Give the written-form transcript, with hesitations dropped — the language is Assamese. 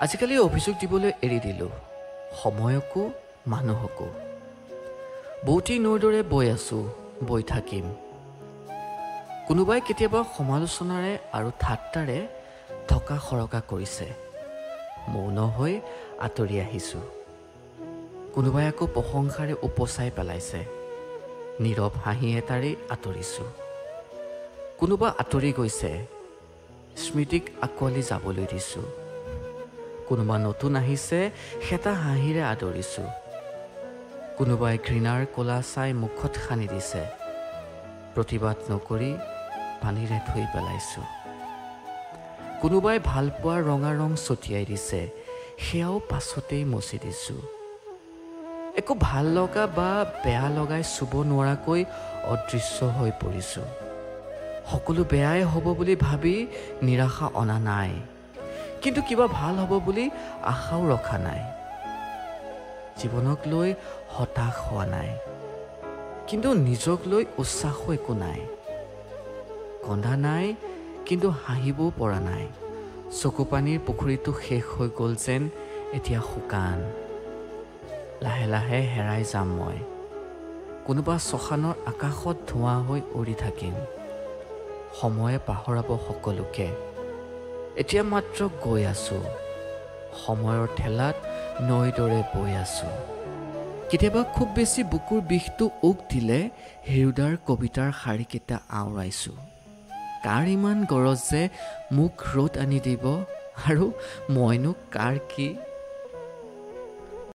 আজিকালি অভিযোগ দিবলৈ এৰি দিলোঁ, সময়কো মানুহকো। বৌতি নৈৰ দৰে বৈ আছোঁ, বৈ থাকিম। কোনোবাই কেতিয়াবা সমালোচনাৰে আৰু ঠাট্টাৰে থকা সৰকা কৰিছে, মৌন হৈ আঁতৰি আহিছোঁ। কোনোবাই আকৌ প্ৰশংসাৰে উপচাই পেলাইছে, নীৰৱ হাঁহি এটাৰেই আঁতৰিছোঁ। কোনোবা আঁতৰি গৈছে, স্মৃতিক আঁকোৱালি যাবলৈ দিছোঁ। কোনোবা নতুন আহিছে, সেটা হাঁহিৰে আদৰিছোঁ। কোনোবাই ঘৃণাৰ কলা চাই মুখত সানি দিছে, প্ৰতিবাদ নকৰি পানীৰে ধুই পেলাইছোঁ। কোনোবাই ভালপোৱাৰ ৰঙা ৰং ছটিয়াই দিছে, সেয়াও পাছতেই মচি দিছোঁ। একো ভাল লগা বা বেয়া লগাই চুব নোৱাৰাকৈ অদৃশ্য হৈ পৰিছোঁ। সকলো বেয়াই হ'ব বুলি ভাবি নিৰাশা অনা নাই, কিন্তু কিবা ভাল হ'ব বুলি আশাও ৰখা নাই। জীৱনক লৈ হতাশ হোৱা নাই, কিন্তু নিজক লৈ উচ্ছ্বাসো একো নাই। কন্দা নাই, কিন্তু হাঁহিবও পৰা নাই। চকু পানীৰ পুখুৰীটো শেষ হৈ গ'ল যেন এতিয়া শুকান। লাহে লাহে হেৰাই যাম মই, কোনোবা শ্মশানৰ আকাশত ধোঁৱা হৈ উৰি থাকিম। সময়ে পাহৰাব সকলোকে, এতিয়া মাত্ৰ গৈ আছোঁ, সময়ৰ ঠেলাত নৈৰ দৰে বৈ আছোঁ। কেতিয়াবা খুব বেছি বুকুৰ বিষটো উক দিলে হেৰুদাৰ কবিতাৰ শাৰীকেইটা আওৰাইছোঁ। কাৰ ইমান গৰজ যে মোক ৰ'দ আনি দিব, আৰু মইনো কাৰ কি